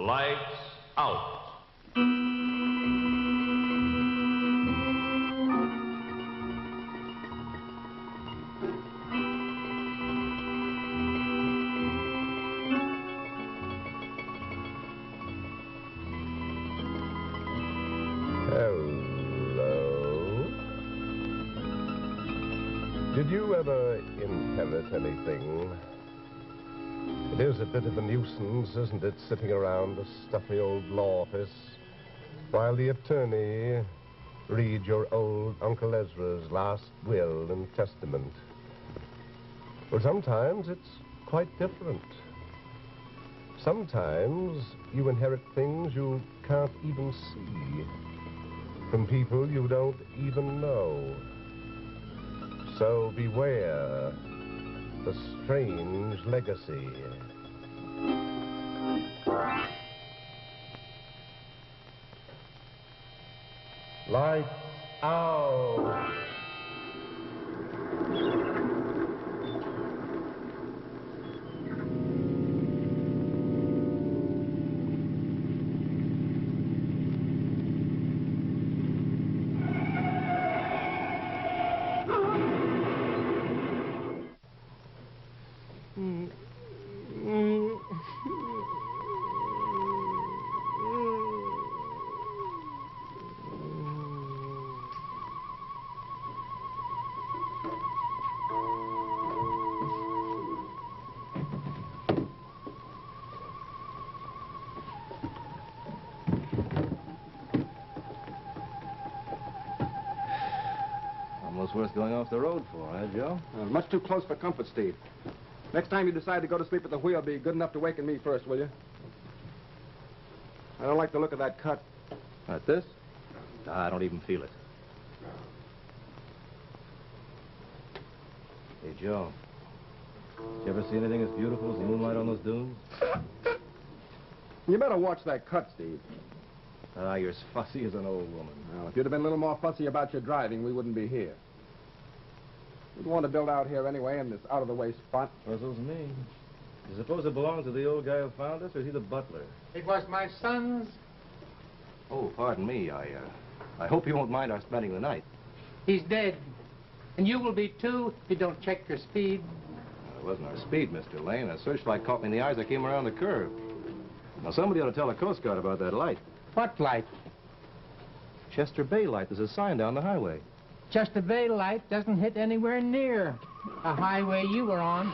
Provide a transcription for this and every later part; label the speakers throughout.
Speaker 1: Lights out.
Speaker 2: Did you ever inherit anything? It is a bit of a nuisance, isn't it, sitting around a stuffy old law office while the attorney reads your old Uncle Ezra's last will and testament? Well, sometimes it's quite different. Sometimes you inherit things you can't even see from people you don't even know. So beware the strange legacy. Lights out.
Speaker 3: Almost worth going off the road for, eh, Joe?
Speaker 4: Much too close for comfort, Steve. Next time you decide to go to sleep at the wheel, be good enough to waken me first, will you? I don't like the look of that cut.
Speaker 3: Like this? I don't even feel it. Hey, Joe. Did you ever see anything as beautiful as the moonlight on those dunes?
Speaker 4: You better watch that cut, Steve.
Speaker 3: You're as fussy as an old woman.
Speaker 4: Well, if you'd have been a little more fussy about your driving, we wouldn't be here. We'd want to build out here anyway in this out-of-the-way spot.
Speaker 3: Puzzles me. You suppose it belongs to the old guy who found us, or is he the butler?
Speaker 5: It was my son's.
Speaker 3: Oh, pardon me. I hope you won't mind our spending the night.
Speaker 5: He's dead. And you will be too if you don't check your speed.
Speaker 3: It wasn't our speed, Mr. Lane. A searchlight caught me in the eyes. I came around the curve. Now, somebody ought to tell the Coast Guard about that light.
Speaker 5: What light?
Speaker 3: Chester Bay light. There's a sign down the highway.
Speaker 5: Chester Bay light doesn't hit anywhere near a highway you were on.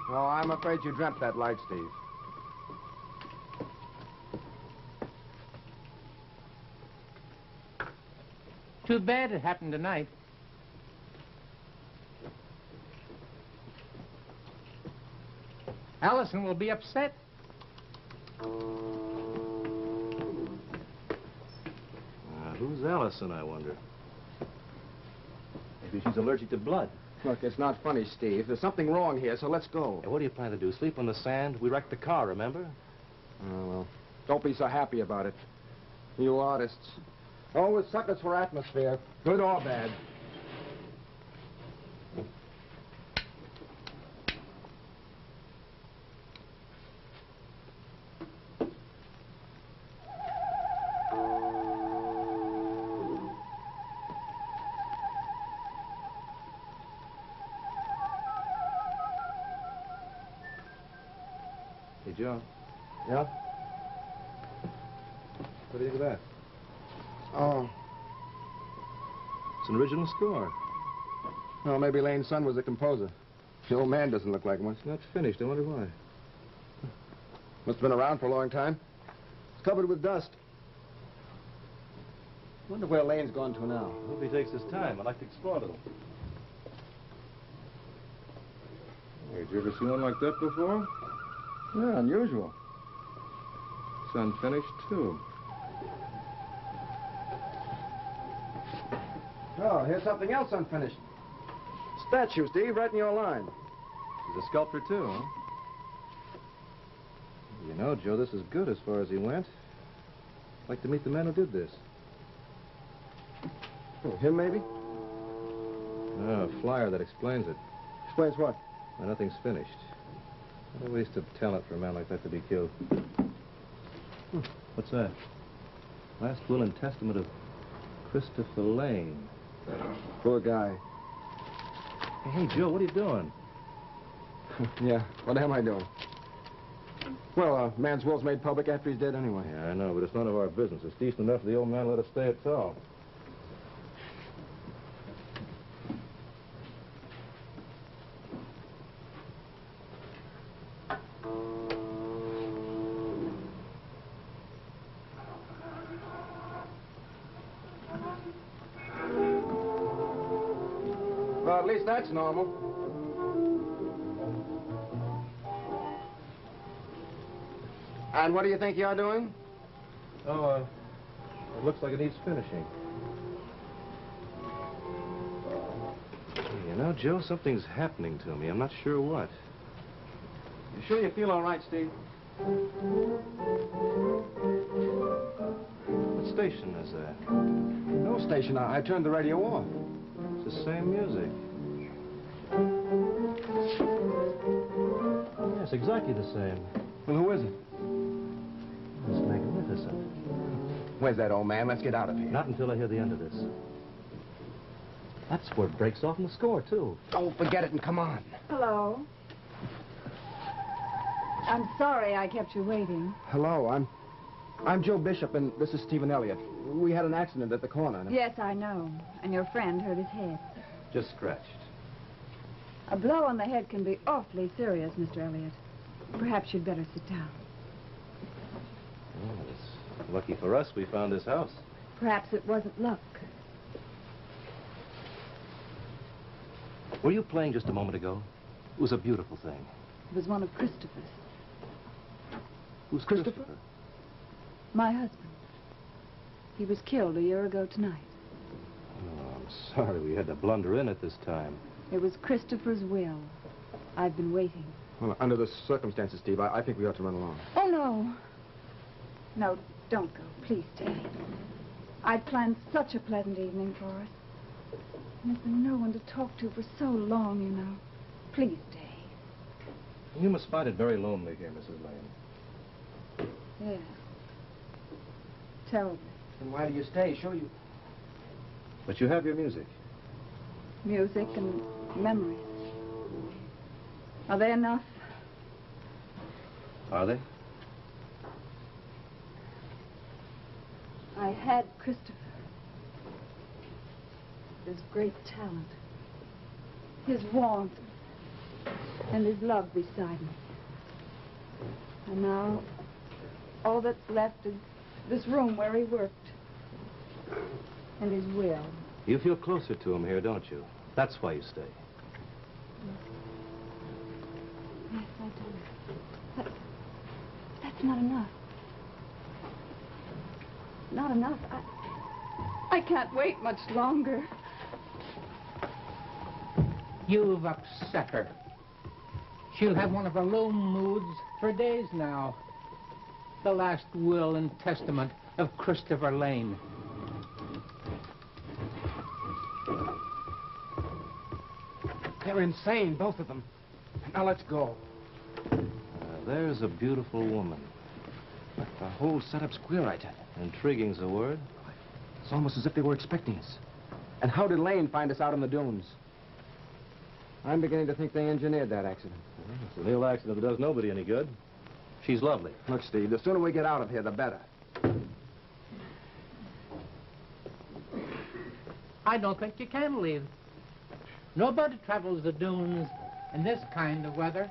Speaker 4: Oh, I'm afraid you dreamt that light, Steve.
Speaker 5: Too bad it happened tonight. Allison will be upset.
Speaker 3: Who's Allison, I wonder? Maybe she's allergic to blood.
Speaker 4: Look, it's not funny, Steve. There's something wrong here, so let's go.
Speaker 3: Hey, what do you plan to do? Sleep on the sand? We wrecked the car, remember?
Speaker 4: Oh, well, don't be so happy about it. You artists. Always suckers for atmosphere, good or bad.
Speaker 3: Hey, Joe.
Speaker 4: Yeah?
Speaker 3: What do you think of that?
Speaker 4: Oh.
Speaker 3: It's an original score.
Speaker 4: Well, maybe Lane's son was a composer. The old man doesn't look like one.
Speaker 3: It's not finished. I wonder why.
Speaker 4: Must have been around for a long time. It's covered with dust. Wonder where Lane's gone to now.
Speaker 3: I hope he takes his time. I'd like to explore a little. Hey, did you ever see one like that before?
Speaker 4: Yeah, unusual.
Speaker 3: It's unfinished, too.
Speaker 4: Oh, here's something else unfinished. Statue, Steve, right in your line.
Speaker 3: He's a sculptor, too, huh? You know, Joe, this is good as far as he went. I'd like to meet the man who did this.
Speaker 4: Oh, him, maybe?
Speaker 3: A flyer that explains it.
Speaker 4: Explains what?
Speaker 3: Well, nothing's finished. What a waste of talent for a man like that to be killed. What's that? Last will and testament of Christopher Lane.
Speaker 4: Poor guy.
Speaker 3: Hey, Joe, what are you doing?
Speaker 4: Yeah, what am I doing? Well, man's will's made public after he's dead anyway.
Speaker 3: Yeah, I know, but it's none of our business. It's decent enough for the old man to let us stay at all.
Speaker 4: Well, at least that's normal. And what do you think you're doing?
Speaker 3: Oh, it looks like it needs finishing. You know, Joe, something's happening to me. I'm not sure what.
Speaker 4: You sure you feel all right, Steve?
Speaker 3: What station is that?
Speaker 4: No station. I turned the radio off.
Speaker 3: It's the same music. Yes, exactly the same.
Speaker 4: Well, who is it?
Speaker 3: It's magnificent.
Speaker 4: Where's that old man? Let's get out of here.
Speaker 3: Not until I hear the end of this. That's where it breaks off in the score, too.
Speaker 4: Oh, forget it and come on.
Speaker 1: Hello. I'm sorry I kept you waiting.
Speaker 4: Hello, I'm Joe Bishop, and this is Stephen Elliott. We had an accident at the corner.
Speaker 1: Yes, I know. And your friend hurt his head.
Speaker 3: Just scratched.
Speaker 1: A blow on the head can be awfully serious, Mr. Elliott. Perhaps you'd better sit down.
Speaker 3: Oh, it's lucky for us we found this house.
Speaker 1: Perhaps it wasn't luck.
Speaker 3: Were you playing just a moment ago? It was a beautiful thing.
Speaker 1: It was one of Christopher's.
Speaker 3: Who's Christopher?
Speaker 1: My husband. He was killed a year ago tonight.
Speaker 3: Oh, I'm sorry we had to blunder in at this time.
Speaker 1: It was Christopher's will. I've been waiting.
Speaker 4: Well, under the circumstances, Steve, I think we ought to run along.
Speaker 1: Oh, no. No, don't go. Please stay. I'd planned such a pleasant evening for us. And there's been no one to talk to for so long, you know. Please stay.
Speaker 3: You must find it very lonely here, Mrs. Lane.
Speaker 1: Yes. Terribly.
Speaker 4: Then why do you stay? Sure you...
Speaker 3: But you have your music.
Speaker 1: Music and memories. Are they enough?
Speaker 3: Are they?
Speaker 1: I had Christopher. His great talent. His warmth. And his love beside me. And now, all that's left is this room where he worked. And his will.
Speaker 3: You feel closer to him here, don't you? That's why you stay.
Speaker 1: Yes, I do. But that's not enough. Not enough. I can't wait much longer.
Speaker 5: You've upset her. She'll have one of her lone moods for days now. The last will and testament of Christopher Lane.
Speaker 4: They're insane, both of them. Now let's go.
Speaker 3: There's a beautiful woman.
Speaker 4: The whole setup's queer, I tell you.
Speaker 3: Intriguing's a word.
Speaker 4: It's almost as if they were expecting us. And how did Lane find us out in the dunes? I'm beginning to think they engineered that accident.
Speaker 3: It's a real accident that does nobody any good. She's lovely.
Speaker 4: Look, Steve, the sooner we get out of here, the better.
Speaker 5: I don't think you can leave. Nobody travels the dunes in this kind of weather.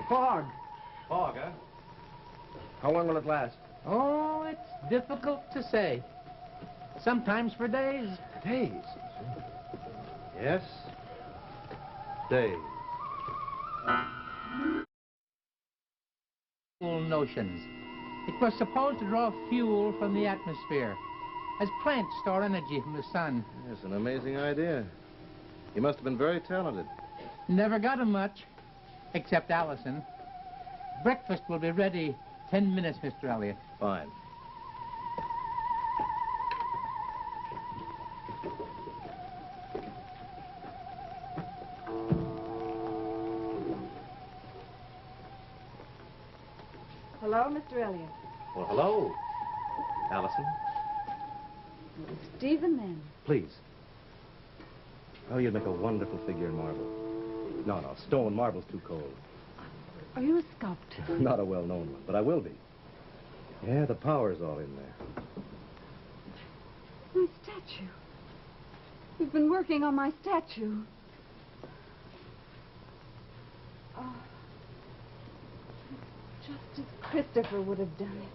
Speaker 5: Fog.
Speaker 3: Fog, huh?
Speaker 4: How long will it last?
Speaker 5: Oh, it's difficult to say. Sometimes for days.
Speaker 4: Days.
Speaker 3: Yes. Days.
Speaker 5: Notions. It was supposed to draw fuel from the atmosphere, as plants store energy from the sun.
Speaker 3: Yes, an amazing idea. You must have been very talented.
Speaker 5: Never got 'em much, except Allison. Breakfast will be ready 10 minutes, Mr. Elliott.
Speaker 3: Fine.
Speaker 1: Hello, Mr. Elliot.
Speaker 3: Well, hello, Allison.
Speaker 1: Stephen, then.
Speaker 3: Please. Oh, you'd make a wonderful figure in marble. No, no, stone. Marble's too cold.
Speaker 1: Are you a sculptor?
Speaker 3: Not a well-known one, but I will be. Yeah, the power's all in there.
Speaker 1: My statue. You've been working on my statue. Oh. Just as Christopher would have done it.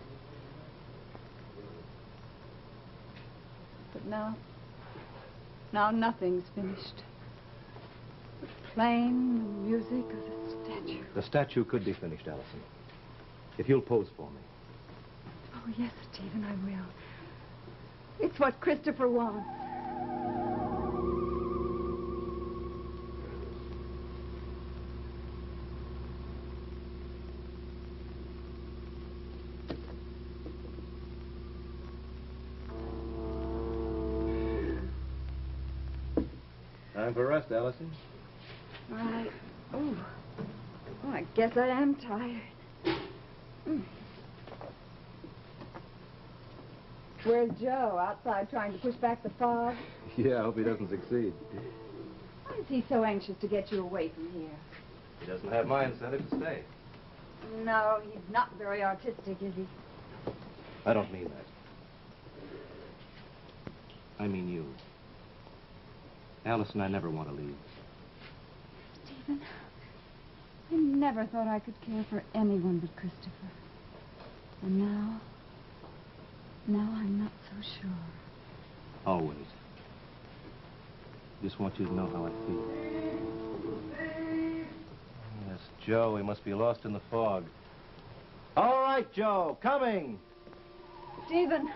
Speaker 1: But now nothing's finished. The playing, the music of the statue.
Speaker 3: The statue could be finished, Allison. If you'll pose for me.
Speaker 1: Oh, yes, Stephen, I will. It's what Christopher wants.
Speaker 3: Time for rest, Allison.
Speaker 1: Oh, I guess I am tired. Where's Joe? Outside trying to push back the fog?
Speaker 3: Yeah, I hope he doesn't succeed.
Speaker 1: Why is he so anxious to get you away from here?
Speaker 3: He doesn't have my incentive to stay.
Speaker 1: No, he's not very artistic, is he?
Speaker 3: I don't mean that. I mean you. Allison, I never want to leave.
Speaker 1: Stephen, I never thought I could care for anyone but Christopher. And now I'm not so sure.
Speaker 3: Always. Just want you to know how I feel. Yes, Joe, he must be lost in the fog. All right, Joe, coming.
Speaker 1: Stephen,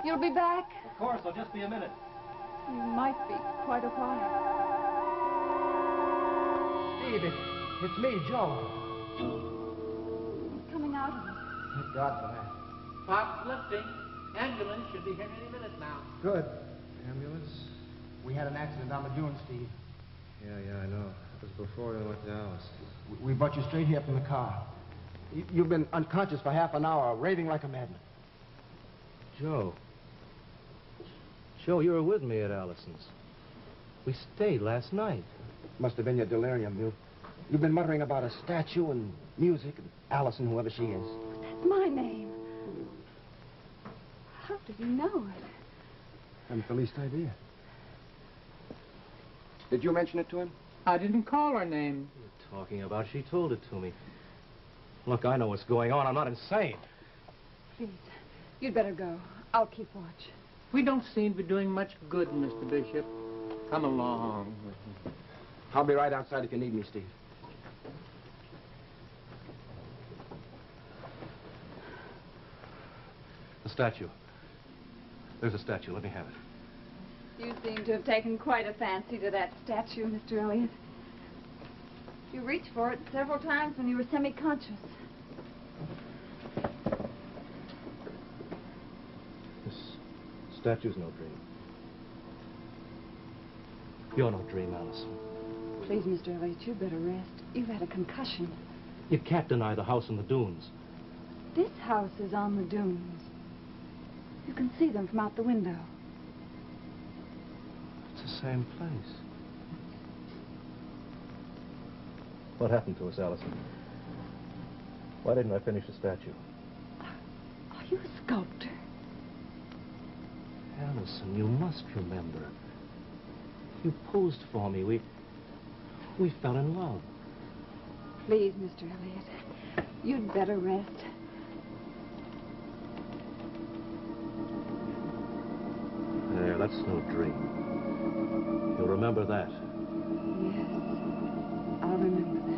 Speaker 1: you'll be back?
Speaker 3: Of course, I'll just be a minute.
Speaker 1: You might be quite a while.
Speaker 4: Steve, it's me, Joe.
Speaker 1: He's coming out of it.
Speaker 4: Thank God for that.
Speaker 5: Fog's lifting. Ambulance should be here any minute now.
Speaker 4: Good. Ambulance? We had an accident on the dune, Steve.
Speaker 3: Yeah, I know. It was before we went to Alice.
Speaker 4: We brought you straight here from the car. You've been unconscious for half an hour, raving like a madman.
Speaker 3: Joe. Joe, you were with me at Allison's. We stayed last night.
Speaker 4: Must have been your delirium. You've been muttering about a statue and music and Allison, whoever she is.
Speaker 1: That's my name. How did you know it?
Speaker 4: Haven't the least idea. Did you mention it to him?
Speaker 5: I didn't call her name.
Speaker 3: What are you talking about? She told it to me. Look, I know what's going on. I'm not insane.
Speaker 1: Please, you'd better go. I'll keep watch.
Speaker 5: We don't seem to be doing much good, Mr. Bishop. Come along.
Speaker 4: I'll be right outside if you need me, Steve.
Speaker 3: The statue. There's a statue. Let me have it.
Speaker 1: You seem to have taken quite a fancy to that statue, Mr. Elliot. You reached for it several times when you were semi-conscious.
Speaker 3: This statue's no dream. You're no dream, Allison.
Speaker 1: Please, Mr. Elliot, you'd better rest. You've had a concussion.
Speaker 3: You can't deny the house in the dunes.
Speaker 1: This house is on the dunes. You can see them from out the window.
Speaker 3: It's the same place. What happened to us, Allison? Why didn't I finish the statue?
Speaker 1: Are you a sculptor?
Speaker 3: Allison, you must remember. You posed for me. We fell in love.
Speaker 1: Please, Mr. Elliot, you'd better rest.
Speaker 3: There, that's no dream. You'll remember that.
Speaker 1: Yes, I'll remember that.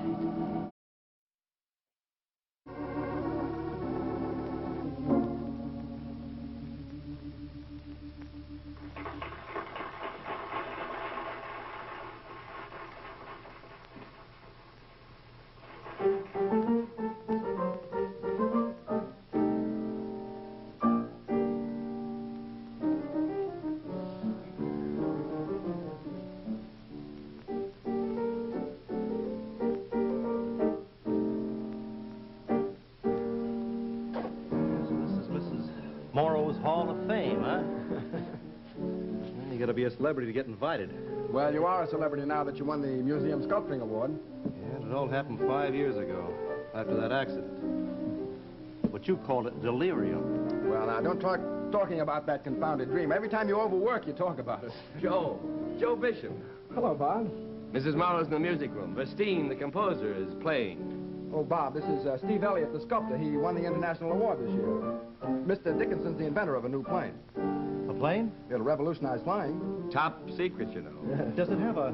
Speaker 3: got to be a celebrity to get invited.
Speaker 4: Well, you are a celebrity now that you won the Museum Sculpturing Award.
Speaker 3: Yeah, it all happened 5 years ago, after that accident. What you call it, delirium.
Speaker 4: Well, now, don't talking about that confounded dream. Every time you overwork, you talk about it.
Speaker 6: Joe Bishop.
Speaker 4: Hello, Bob.
Speaker 6: Mrs. Morrow's in the music room. Verstein, the composer, is playing.
Speaker 4: Oh, Bob, this is Steve Elliott, the sculptor. He won the International Award this year. Mr. Dickinson's the inventor of a new plane.
Speaker 3: A plane?
Speaker 4: It'll revolutionize flying.
Speaker 6: Top secret, you know.
Speaker 3: Does it have a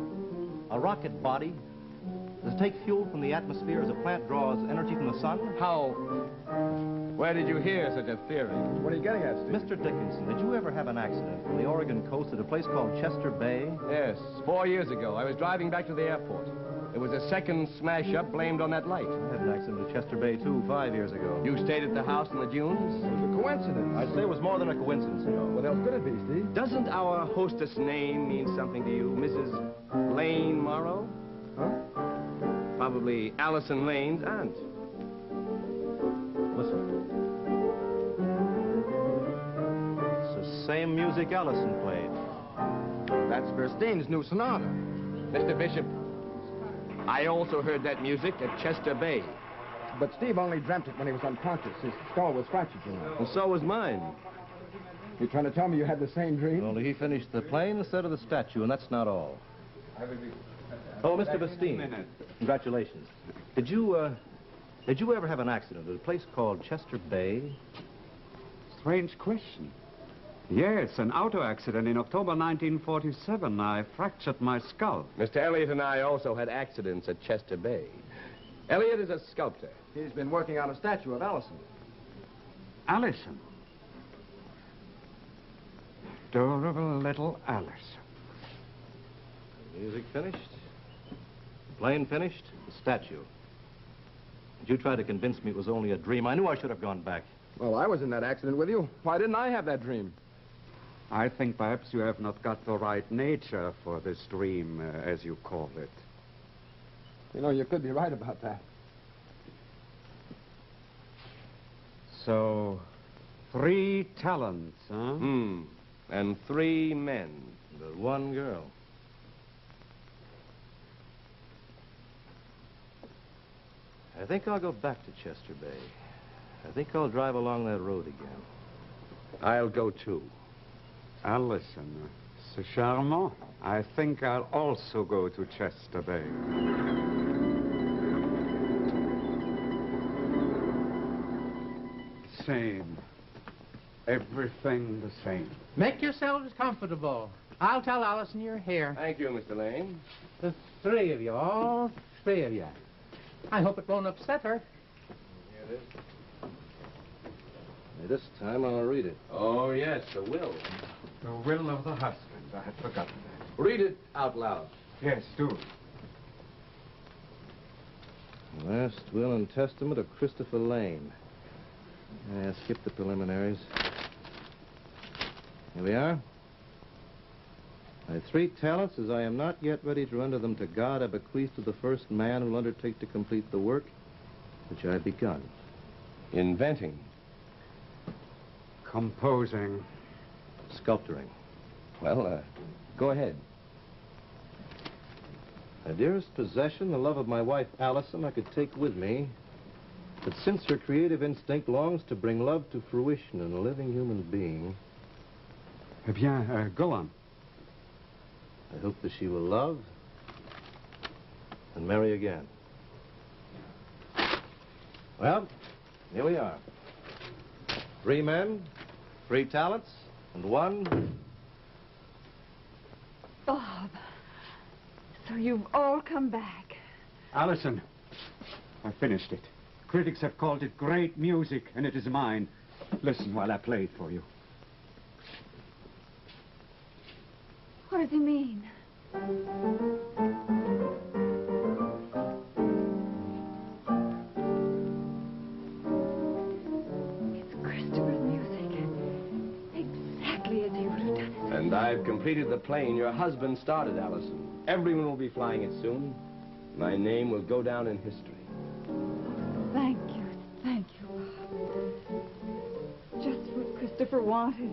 Speaker 3: rocket body? Does it take fuel from the atmosphere as a plant draws energy from the sun?
Speaker 6: How? Where did you hear such a theory?
Speaker 4: What are you getting at, Steve?
Speaker 3: Mr. Dickinson, did you ever have an accident from the Oregon coast at a place called Chester Bay?
Speaker 6: Yes, 4 years ago. I was driving back to the airport. It was a second smash-up blamed on that light.
Speaker 3: I had an accident at Chester Bay, too, 5 years ago.
Speaker 6: You stayed at the house in the dunes?
Speaker 4: It was a coincidence.
Speaker 3: I'd say it was more than a coincidence, you know.
Speaker 4: What else could it be, Steve?
Speaker 6: Doesn't our hostess' name mean something to you, Mrs. Lane Morrow?
Speaker 4: Huh?
Speaker 6: Probably Allison Lane's aunt.
Speaker 3: Listen. It's the same music Allison played.
Speaker 4: That's Verstein's new sonata.
Speaker 6: Mr. Bishop, I also heard that music at Chester Bay.
Speaker 4: But Steve only dreamt it when he was unconscious. His skull was fractured, you know.
Speaker 6: And so was mine.
Speaker 4: You trying to tell me you had the same dream?
Speaker 3: Only he finished the plane instead of the statue, and that's not all. Oh, Mr. Verstein, congratulations. Did you ever have an accident at a place called Chester Bay?
Speaker 7: Strange question. Yes, an auto accident in October 1947. I fractured my skull.
Speaker 6: Mr. Elliott and I also had accidents at Chester Bay. Elliott is a sculptor.
Speaker 4: He's been working on a statue of Allison.
Speaker 7: Allison. Adorable little Allison.
Speaker 3: Music finished, the plane finished, the statue. Did you try to convince me it was only a dream? I knew I should have gone back.
Speaker 4: Well, I was in that accident with you. Why didn't I have that dream?
Speaker 7: I think perhaps you have not got the right nature for this dream, as you call it.
Speaker 4: You know, you could be right about that.
Speaker 7: So, 3 talents, huh?
Speaker 6: And 3 men.
Speaker 3: But one girl. I think I'll go back to Chester Bay. I think I'll drive along that road again.
Speaker 6: I'll go too.
Speaker 7: Allison, c'est charmant. I think I'll also go to Chester Bay. Same. Everything the same.
Speaker 5: Make yourselves comfortable. I'll tell Allison you're here.
Speaker 6: Thank you, Mr. Lane.
Speaker 5: The 3 of you, all 3 of you. I hope it won't upset her.
Speaker 3: Here it is. This time I'll read it.
Speaker 6: Oh, yes, the will.
Speaker 7: The will of the husband. I had forgotten that.
Speaker 6: Read it out loud.
Speaker 7: Yes, do.
Speaker 3: Last will and testament of Christopher Lane. Yeah, skip the preliminaries. Here we are. My 3 talents, as I am not yet ready to render them to God, I bequeath to the first man who will undertake to complete the work which I have begun.
Speaker 6: Inventing.
Speaker 7: Composing.
Speaker 3: Sculpturing.
Speaker 6: Well, go ahead.
Speaker 3: My dearest possession, the love of my wife, Allison, I could take with me. But since her creative instinct longs to bring love to fruition in a living human being,
Speaker 7: Eh bien, go on.
Speaker 3: I hope that she will love and marry again. Well, here we are. 3 men, 3 talents, and 1...
Speaker 1: Bob, so you've all come back.
Speaker 7: Allison, I finished it. Critics have called it great music, and it is mine. Listen while I play it for you.
Speaker 1: What does he mean? It's Christopher's music. Exactly as he would have done it.
Speaker 6: And I've completed the plane your husband started, Allison. Everyone will be flying it soon. My name will go down in history.
Speaker 1: Thank you, Bob. Just what Christopher wanted.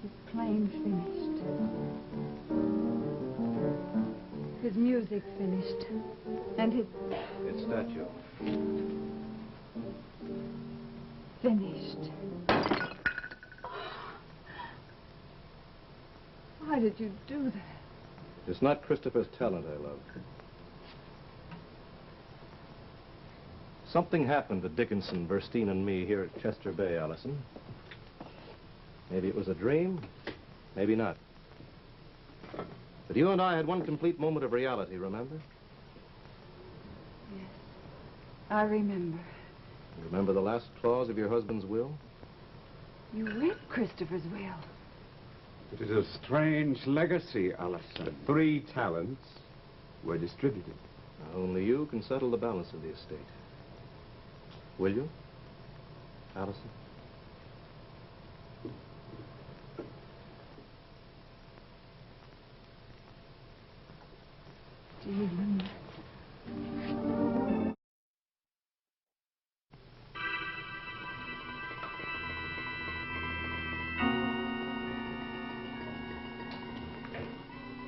Speaker 1: His everything finished. His music finished. And his
Speaker 3: His statue.
Speaker 1: finished. Why did you do that?
Speaker 3: It's not Christopher's talent I love. Something happened to Dickinson, Burstein, and me here at Chester Bay, Allison. Maybe it was a dream, maybe not. But you and I had one complete moment of reality, remember?
Speaker 1: Yes, I remember.
Speaker 3: You remember the last clause of your husband's will?
Speaker 1: You read Christopher's will.
Speaker 7: It is a strange legacy, Allison.
Speaker 2: 3 talents were distributed.
Speaker 3: Only you can settle the balance of the estate. Will you, Allison?
Speaker 1: Do you remember?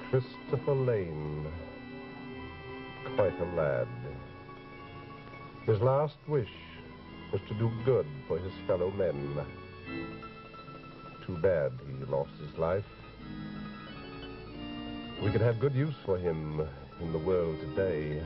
Speaker 2: Christopher Lane, quite a lad. His last wish was to do good for his fellow men. Too bad he lost his life. We could have good use for him in the world today.